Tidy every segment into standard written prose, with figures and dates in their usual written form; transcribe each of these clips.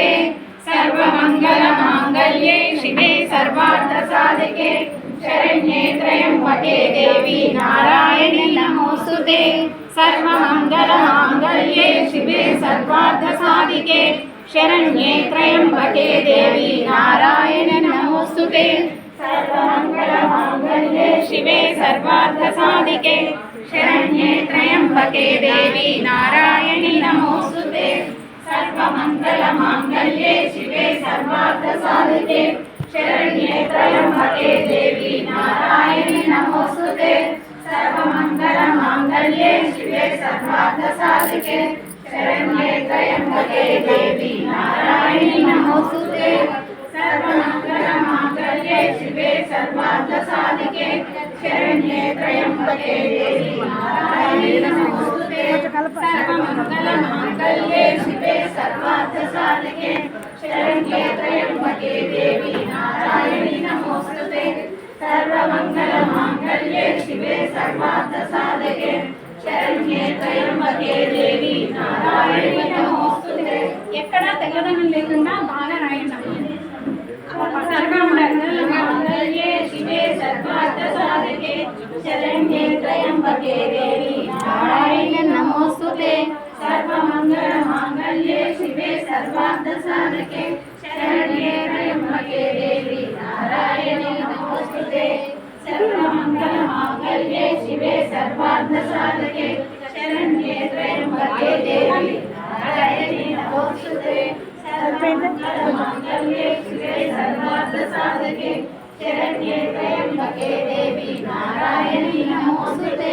नमोस्तुते सर्वमङ्गलमाङ्गल्ये शिवे सर्वार्थसाधिके शरण्ये त्र्यम्बके देवी नारायणी नमोस्तुते सर्वमङ्गलमाङ्गल्ये शिवे सर्वार्थसाधिके शरण्ये त्र्यम्बके देवी नारायणी नमोस्तुते सर्वमङ्गलमाङ्गल्ये शिवे सर्वार्थसाधिके शरण्ये त्र्यम्बके देवी नारायणी नमोस्तुते सर्वमङ्गलमाङ्गल्ये शिवे सर्वार्थसाधिके शरण्ये त्र्यम्बके देवी नारायणी नमोस्तुते सर्वमङ्गलमाङ्गल्ये शिवे सर्वार्थसाधिके शरण्ये त्र्यम्बके देवी नारायणी नमोस्तुते सर्वमङ्गलमाङ्गल्ये शिवे सर्वार्थसाधिके शरण्ये त्र्यम्बके देवी नारायणी नमोस्तुते सर्वमङ्गलमाङ्गल्ये शिवे सर्वार्थसाधिके शरण्ये त्र्यम्बके देवी नारायणी नमोस्तुते सर्वमङ्गलमाङ्गल्ये शिवे सर्वार्थसाधिके शरण्ये त्र्यम्बके देवी नारायणी नमोस्तुते ఎక్కడా తెల్లదనం లేకుండా బాగా రాయండి सर्वमङ्गलमाङ्गल्ये शिवे सर्वार्थसाधिके शरण्ये त्र्यम्बके देवी नारायणी नमोस्तुते सर्वमङ्गलमाङ्गल्ये शिवे सर्वार्थसाधिके शरण्ये त्र्यम्बके देवी नारायणी नमोस्तुते सर्वमङ्गलमाङ्गल्ये शिवे सर्वार्थसाधिके शरण्ये त्र्यम्बके देवी नारायणी नमोस्तुते सर्वमङ्गलमाङ्गल्ये शिवे सर्वार्थसाधिके शरण्ये त्र्यम्बके देवी नारायणी नमोस्तुते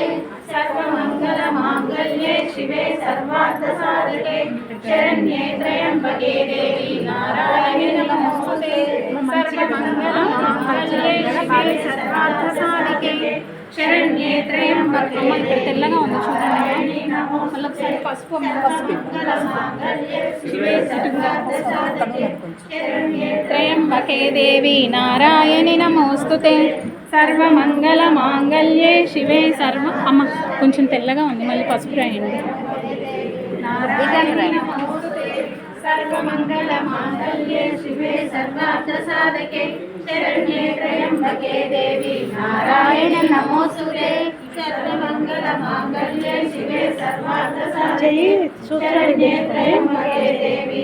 सर्वमङ्गलमाङ्गल्ये शिवे सर्वार्थसाधिके शरण्ये त्र्यम्बके देवी नारायणी नमोस्तुते सर्वमङ्गलमाङ्गल्ये शिवे सर्वार्थसाधिके शरण्ये त्र्यम्बके తెల్లగా ఉంది చూడండి మళ్ళీ ఒకసారి పసుపు त्र्यम्बके देवी नारायणी नमोस्तुते सर्वमङ्गलमाङ्गल्ये शिवे सर्व అమ్మ కొంచెం తెల్లగా ఉంది మళ్ళీ పసుపు రాయండి सर्वमङ्गलमाङ्गल्ये शिवे सर्वार्थसाधिके शरण्ये त्र्यम्बके देवी नारायणी नमोस्तुते सर्वमङ्गलमाङ्गल्ये शिवे सर्वार्थसाधिके शरण्ये त्र्यम्बके देवी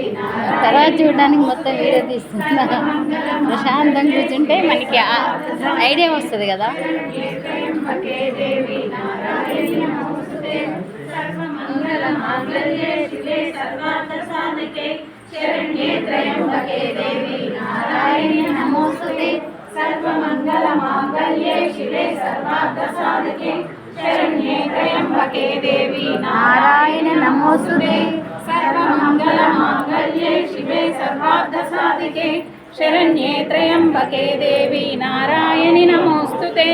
తర్వాత చూడడానికి మొత్తం వీడియో తీస్తున్నా ప్రశాంతంగా కూర్చుంటే మనకి ఐడియా వస్తుంది కదా सर्वमङ्गलमाङ्गल्ये शिवे सर्वार्थसाधिके शरण्ये त्र्यम्बके देवी नारायणी नमोस्तुते सर्वमङ्गलमाङ्गल्ये शिवे सर्वार्थसाधिके शरण्ये त्र्यम्बके देवी नारायणी नमोस्तुते सर्वमङ्गलमाङ्गल्ये शिवे सर्वार्थसाधिके शरण्ये त्र्यम्बके देवी नारायणी नमोस्तुते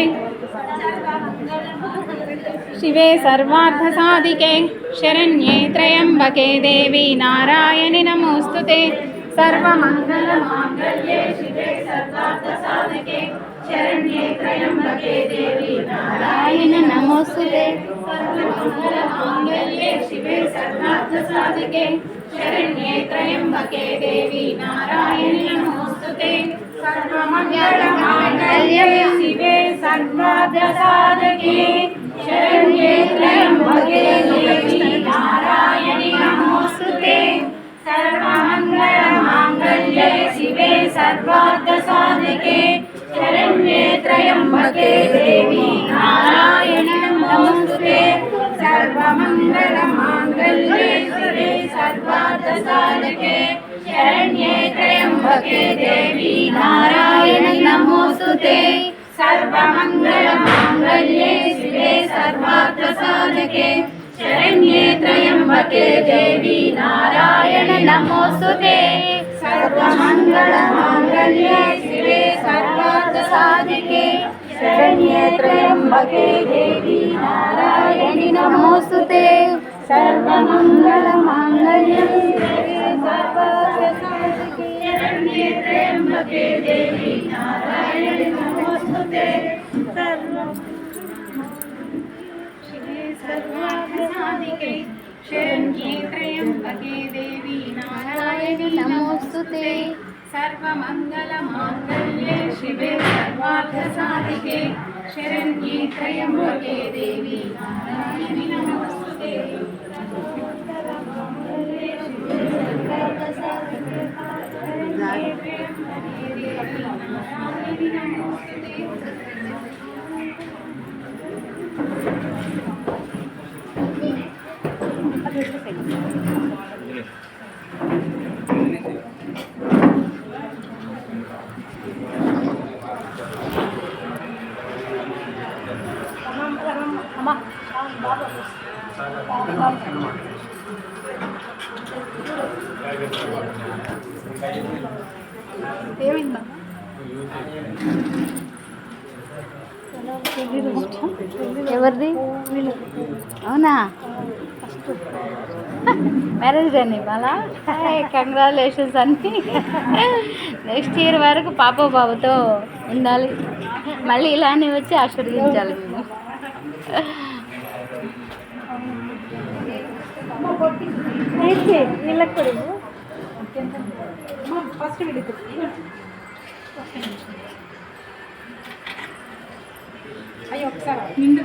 शिवे सर्वार्थसाधिके शरण्ये त्र्यम्बके देवी नारायणी नमोस्तुते सर्वमङ्गलमाङ्गल्ये शिवे सर्वार्थसाधिके शरण्ये त्र्यम्बके देवी नारायणी नमोस्तुते सर्वमङ्गलमाङ्गल्ये शिवे सर्वार्थसाधिके शरण्ये त्र्यम्बके देवी नारायणी नमोस्तुते सर्वमङ्गलमाङ्गल्ये शिवे सर्वार्थसाधिके शरण्ये त्र्यम्बके देवी नारायणी नमोस्तुते सर्वमङ्गलमाङ्गल्ये शिवे सर्वार्थसाधिके शरण्ये त्र्यम्बके देवी नारायणी नमोस्तुते सर्वमङ्गलमाङ्गल्ये शिवे सर्वार्थसाधिके शरण्ये त्र्यम्बके देवी नारायणी नमोस्तुते सर्वमङ्गलमाङ्गल्ये शिवे सर्वार्थसाधिके शरण्ये त्र्यम्बके देवी नारायणी नमोस्तुते सर्वमङ्गलमाङ्गल्ये शिवे सर्वार्थसाधिके शरण्ये त्र्यम्बके देवी नारायणी नमोस्तुते सर्वमङ्गलमाङ्गल्ये शिवे सर्वार्थसाधिके शरण्ये त्र्यम्बके देवी नारायणी नमोस्तुते शिवे सर्वार्थसाधिके शरण्ये त्र्यम्बके देवी नारायणी దేవి నమోస్తుతే सर्वमङ्गलमाङ्गल्ये शिवे सर्वार्थसाधिके शरण्ये त्र्यम्बके देवी नारायणि नमोस्तुते ఎవరిది అవునా మ్యారేజ్ అని మళ్ళా కంగ్రాచులేషన్స్ అన్ని నెక్స్ట్ ఇయర్ వరకు పాప బాబుతో ఉండాలి. మళ్ళీ ఇలానే వచ్చి ఆశీర్వదించాలి మేము. ఫస్ట్ అయ్యో ఒకసారి నిండు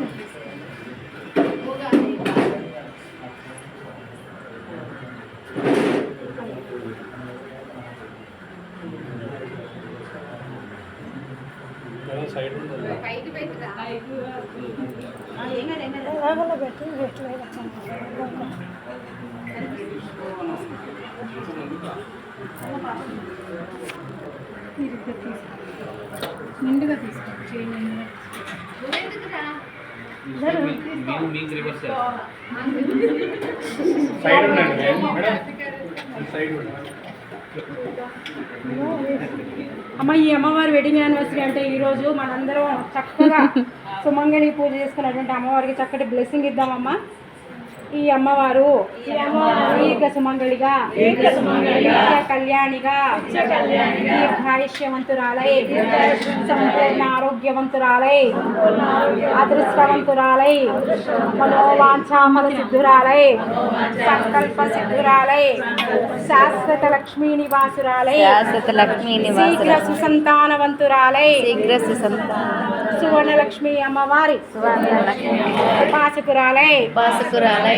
నిండుగా తీసుకోండి. అమ్మ ఈ అమ్మవారి వెడ్డింగ్ యానివర్సరీ అంటే ఈరోజు మనందరం చక్కగా సుమంగళి పూజ చేసుకున్నటువంటి అమ్మవారికి చక్కటి బ్లెస్సింగ్ ఇద్దామమ్మా. ఈ అమ్మవారు దీర్ఘ సుమంగళిగా నిత్య కళ్యాణిగా దీర్ఘాయుష్యవంతురాలై సంపూర్ణ ఆరోగ్యవంతురాలై అదృష్టవంతురాలై మనోవాంఛామల సిద్ధురాలై సంకల్ప సిద్ధురాలై శాశ్వత లక్ష్మీ నివాసురాలై శీఘ్ర సుసంతానవంతురాలై సువర్ణలక్ష్మి అమ్మవారి ఉపాసకురాలై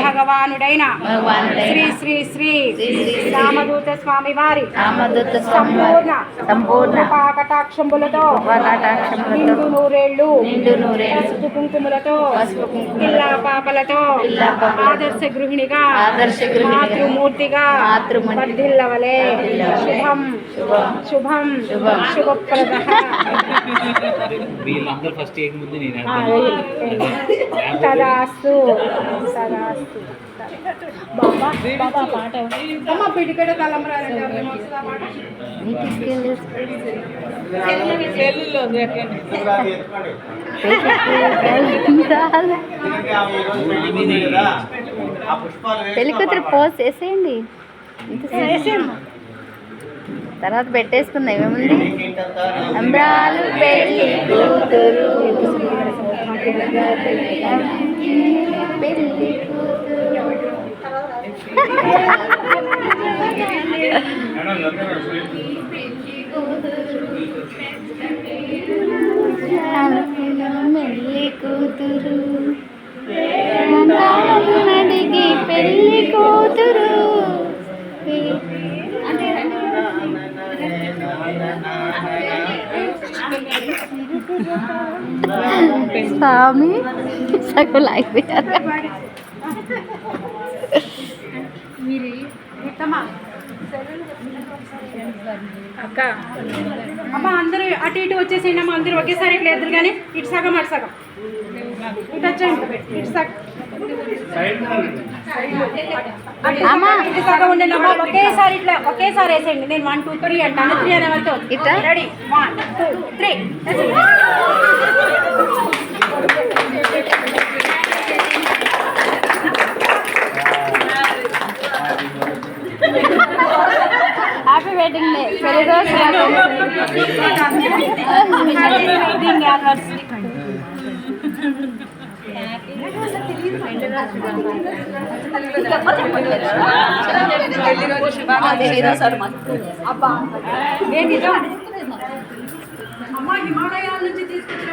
భగవానుడైన శ్రీ శ్రీ శ్రీ రామదూత స్వామి వారి సంపూర్ణ కటాక్షంబులతో నిండు నూరేళ్లు పసుపు కుంకుమలతో పిల్లా పాపలతో ఆదర్శ గృహిణిగా మాతృమూర్తిగా వర్ధిల్లవలే. శుభం శుభం శుభప్రద. తదాస్తు తదాస్తు. బాబా బాబా పాట అమ్మ పిడికడ పెళ్లి కూతురు పోస్ట్ చేసేయండి. తర్వాత పెట్టేసుకుందాం. ఏముంది అంబ్రాలు పెళ్లి కూతురు పెళ్లి మెల్లి కూతురు అడిగి పెళ్లి కూతురు స్వామి సగం అయిపోయారు. అక్క అమ్మ అందరూ అటు ఇటు వచ్చేసేయండి అమ్మ. అందరూ ఒకేసారి ఇట్లా ఎదురు కానీ ఇటు సగం అటు సగం ఇటు వచ్చేయండి. ఇటు సగం ఇటు సగం ఉండండి అమ్మ. ఒకేసారి ఇట్లా ఒకేసారి వేసేయండి. నేను 1 2 3 అంటాను. 3 అనే వాళ్ళతో ఇట్లా రెడీ 1 2 3. Happy wedding day. పెళ్లి రోజు వెడ్డింగ్ యానివర్సరీ. తెలీదా సార్ మాకు అబ్బా ఏ నిజం అమ్మ హిమాలయాల నుంచి తీసుకొచ్చిన